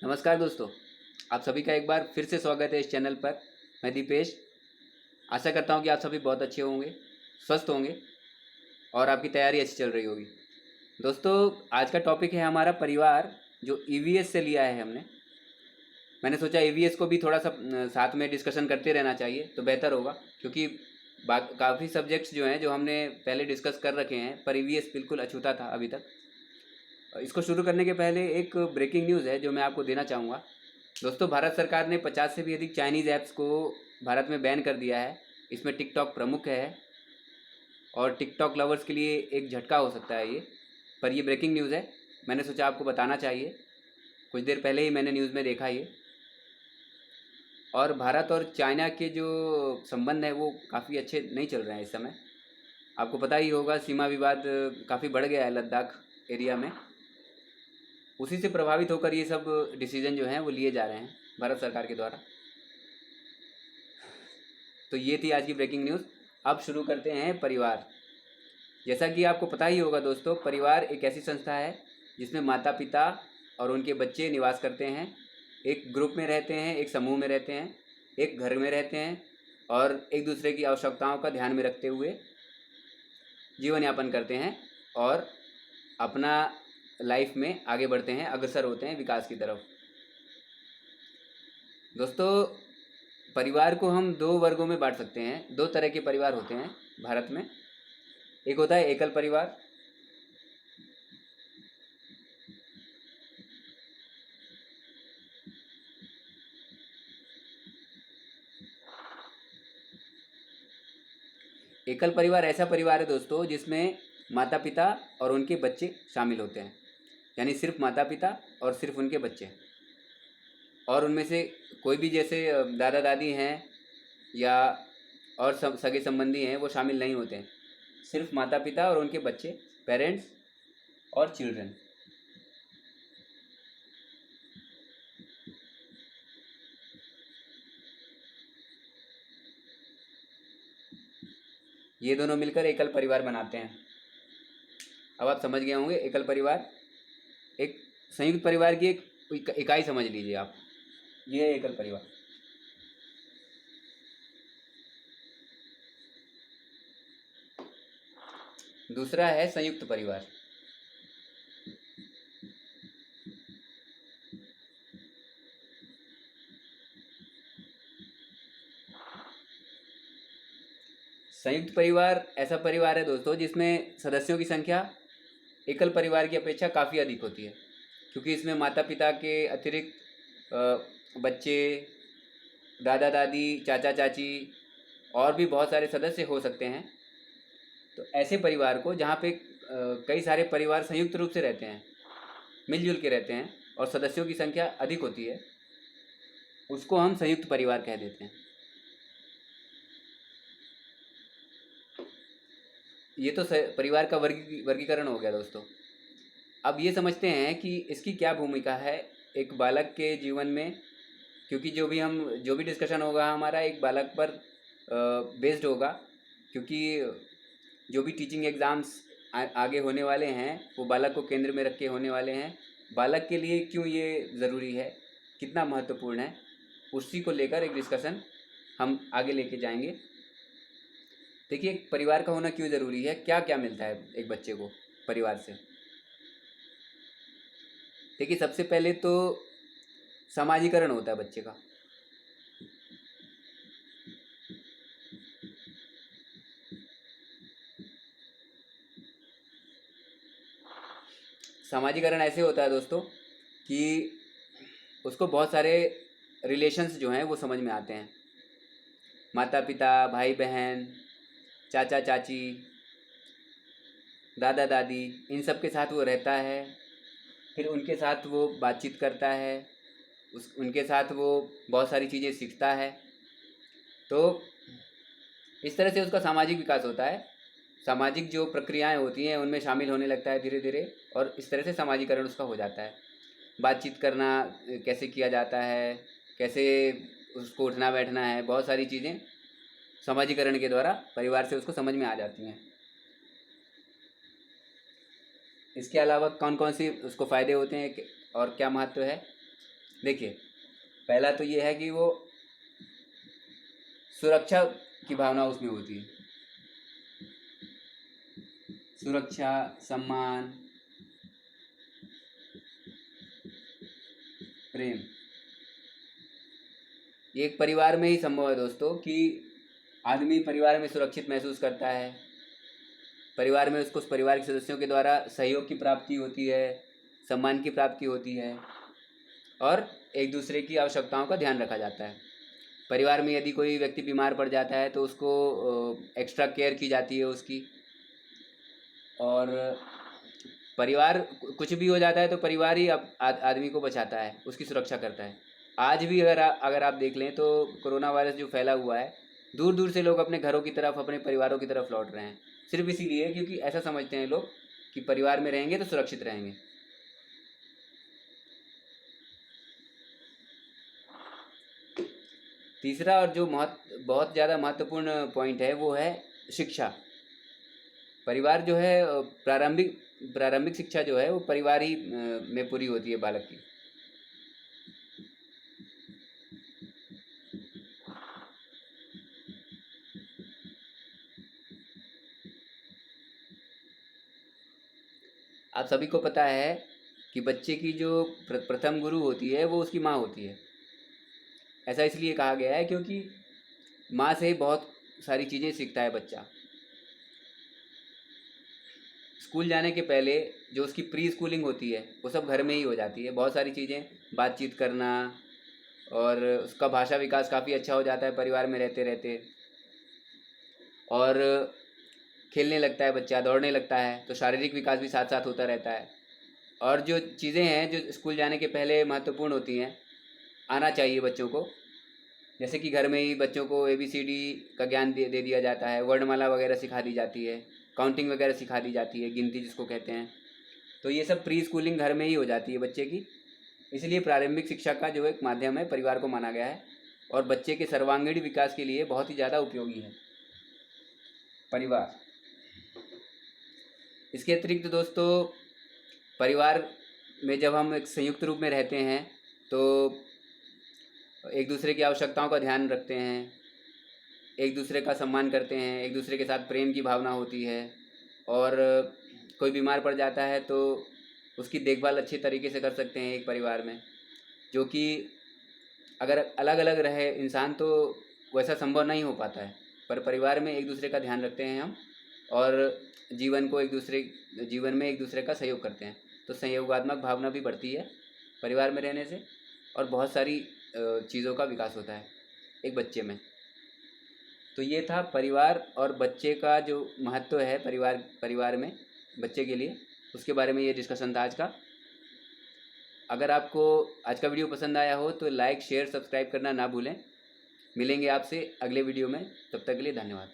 नमस्कार दोस्तों, आप सभी का एक बार फिर से स्वागत है इस चैनल पर। मैं दीपेश। आशा करता हूँ कि आप सभी बहुत अच्छे होंगे, स्वस्थ होंगे और आपकी तैयारी अच्छी चल रही होगी। दोस्तों, आज का टॉपिक है हमारा परिवार, जो ईवीएस से लिया है हमने। मैंने सोचा ईवीएस को भी थोड़ा सा साथ में डिस्कशन करते रहना चाहिए तो बेहतर होगा, क्योंकि काफ़ी सब्जेक्ट्स जो हैं जो हमने पहले डिस्कस कर रखे हैं, पर ईवीएस बिल्कुल अछूता था अभी तक। इसको शुरू करने के पहले एक ब्रेकिंग न्यूज़ है जो मैं आपको देना चाहूँगा। दोस्तों, भारत सरकार ने 50 से भी अधिक चाइनीज़ ऐप्स को भारत में बैन कर दिया है। इसमें टिकटॉक प्रमुख है और टिकटॉक लवर्स के लिए एक झटका हो सकता है ये। पर ये ब्रेकिंग न्यूज़ है, मैंने सोचा आपको बताना चाहिए। कुछ देर पहले ही मैंने न्यूज़ में देखा ये। और भारत और चाइना के जो संबंध हैं वो काफ़ी अच्छे नहीं चल रहे हैं इस समय। आपको पता ही होगा, सीमा विवाद काफ़ी बढ़ गया है लद्दाख एरिया में। उसी से प्रभावित होकर ये सब डिसीजन जो हैं वो लिए जा रहे हैं भारत सरकार के द्वारा। तो ये थी आज की ब्रेकिंग न्यूज़। अब शुरू करते हैं परिवार। जैसा कि आपको पता ही होगा दोस्तों, परिवार एक ऐसी संस्था है जिसमें माता पिता और उनके बच्चे निवास करते हैं। एक ग्रुप में रहते हैं, एक समूह में रहते हैं, एक घर में रहते हैं और एक दूसरे की आवश्यकताओं का ध्यान में रखते हुए जीवन यापन करते हैं और अपना लाइफ में आगे बढ़ते हैं, अग्रसर होते हैं विकास की तरफ। दोस्तों, परिवार को हम दो वर्गों में बांट सकते हैं। दो तरह के परिवार होते हैं भारत में। एक होता है एकल परिवार। एकल परिवार ऐसा परिवार है दोस्तों जिसमें माता पिता और उनके बच्चे शामिल होते हैं, यानी सिर्फ माता पिता और सिर्फ उनके बच्चे। और उनमें से कोई भी, जैसे दादा दादी हैं या और सब सगे संबंधी हैं, वो शामिल नहीं होते हैं। सिर्फ माता पिता और उनके बच्चे, पेरेंट्स और चिल्ड्रन। ये दोनों मिलकर एकल परिवार बनाते हैं। अब आप समझ गए होंगे, एकल परिवार एक संयुक्त परिवार की एक इकाई समझ लीजिए आप। ये है एकल परिवार। दूसरा है संयुक्त परिवार। संयुक्त परिवार ऐसा परिवार है दोस्तों जिसमें सदस्यों की संख्या एकल परिवार की अपेक्षा काफ़ी अधिक होती है, क्योंकि इसमें माता पिता के अतिरिक्त बच्चे, दादा दादी, चाचा चाची और भी बहुत सारे सदस्य हो सकते हैं। तो ऐसे परिवार को, जहाँ पे कई सारे परिवार संयुक्त रूप से रहते हैं, मिलजुल के रहते हैं और सदस्यों की संख्या अधिक होती है, उसको हम संयुक्त परिवार कह देते हैं। ये तो परिवार का वर्गीकरण हो गया दोस्तों। अब ये समझते हैं कि इसकी क्या भूमिका है एक बालक के जीवन में, क्योंकि जो भी डिस्कशन होगा हमारा एक बालक पर बेस्ड होगा, क्योंकि जो भी टीचिंग एग्ज़ाम्स आगे होने वाले हैं वो बालक को केंद्र में रख के होने वाले हैं। बालक के लिए क्यों ये ज़रूरी है, कितना महत्वपूर्ण है, उसी को लेकर एक डिस्कशन हम आगे लेके जाएंगे। देखिए, एक परिवार का होना क्यों ज़रूरी है, क्या क्या मिलता है एक बच्चे को परिवार से। देखिए, सबसे पहले तो समाजीकरण होता है बच्चे का। समाजीकरण ऐसे होता है दोस्तों कि उसको बहुत सारे रिलेशंस जो हैं वो समझ में आते हैं। माता पिता, भाई बहन, चाचा चाची, दादा दादी, इन सब के साथ वो रहता है। फिर उनके साथ वो बातचीत करता है, उनके साथ वो बहुत सारी चीज़ें सीखता है। तो इस तरह से उसका सामाजिक विकास होता है। सामाजिक जो प्रक्रियाएं होती हैं उनमें शामिल होने लगता है धीरे धीरे, और इस तरह से समाजीकरण उसका हो जाता है। बातचीत करना कैसे किया जाता है, कैसे उसको उठना बैठना है, बहुत सारी चीज़ें समाजीकरण के द्वारा परिवार से उसको समझ में आ जाती हैं। इसके अलावा कौन कौन सी उसको फ़ायदे होते हैं और क्या महत्व है, देखिए, पहला तो ये है कि वो सुरक्षा की भावना उसमें होती है, सुरक्षा, सम्मान, प्रेम। ये एक परिवार में ही संभव है दोस्तों कि आदमी परिवार में सुरक्षित महसूस करता है, परिवार में उसको उस परिवार के सदस्यों के द्वारा सहयोग की प्राप्ति होती है, सम्मान की प्राप्ति होती है और एक दूसरे की आवश्यकताओं का ध्यान रखा जाता है। परिवार में यदि कोई व्यक्ति बीमार पड़ जाता है तो उसको एक्स्ट्रा केयर की जाती है उसकी, और परिवार कुछ भी हो जाता है तो परिवार ही आदमी को बचाता है, उसकी सुरक्षा करता है। आज भी अगर आप देख लें तो कोरोना वायरस जो फैला हुआ है, दूर दूर से लोग अपने घरों की तरफ, अपने परिवारों की तरफ लौट रहे हैं, सिर्फ इसीलिए क्योंकि ऐसा समझते हैं लोग कि परिवार में रहेंगे तो सुरक्षित रहेंगे। तीसरा और जो बहुत ज़्यादा महत्वपूर्ण पॉइंट है वो है शिक्षा। परिवार जो है प्रारंभिक शिक्षा जो है वो परिवार ही में पूरी होती है बालक की। आप सभी को पता है कि बच्चे की जो प्रथम गुरु होती है वो उसकी माँ होती है। ऐसा इसलिए कहा गया है क्योंकि माँ से बहुत सारी चीज़ें सीखता है बच्चा। स्कूल जाने के पहले जो उसकी प्री स्कूलिंग होती है वो सब घर में ही हो जाती है। बहुत सारी चीज़ें, बातचीत करना, और उसका भाषा विकास काफ़ी अच्छा हो जाता है परिवार में रहते रहते, और खेलने लगता है बच्चा, दौड़ने लगता है, तो शारीरिक विकास भी साथ साथ होता रहता है। और जो चीज़ें हैं जो स्कूल जाने के पहले महत्वपूर्ण होती हैं, आना चाहिए बच्चों को, जैसे कि घर में ही बच्चों को ABCD का ज्ञान दे दिया जाता है, वर्णमाला वगैरह सिखा दी जाती है, काउंटिंग वगैरह सिखा दी जाती है, गिनती जिसको कहते हैं। तो ये सब प्री स्कूलिंग घर में ही हो जाती है बच्चे की। इसलिए प्रारंभिक शिक्षा का जो एक माध्यम है परिवार को माना गया है, और बच्चे के सर्वांगीण विकास के लिए बहुत ही ज़्यादा उपयोगी है परिवार। इसके अतिरिक्त दोस्तों, परिवार में जब हम एक संयुक्त रूप में रहते हैं तो एक दूसरे की आवश्यकताओं का ध्यान रखते हैं, एक दूसरे का सम्मान करते हैं, एक दूसरे के साथ प्रेम की भावना होती है, और कोई बीमार पड़ जाता है तो उसकी देखभाल अच्छे तरीके से कर सकते हैं एक परिवार में। जो कि अगर अलग अलग रहे इंसान तो वैसा संभव नहीं हो पाता है, पर परिवार में एक दूसरे का ध्यान रखते हैं हम, और जीवन में एक दूसरे का सहयोग करते हैं, तो सहयोगात्मक भावना भी बढ़ती है परिवार में रहने से, और बहुत सारी चीज़ों का विकास होता है एक बच्चे में। तो ये था परिवार और बच्चे का जो महत्व है परिवार में बच्चे के लिए, उसके बारे में ये डिस्कशन था आज का। अगर आपको आज का वीडियो पसंद आया हो तो लाइक, शेयर, सब्सक्राइब करना ना भूलें। मिलेंगे आपसे अगले वीडियो में, तब तक के लिए धन्यवाद।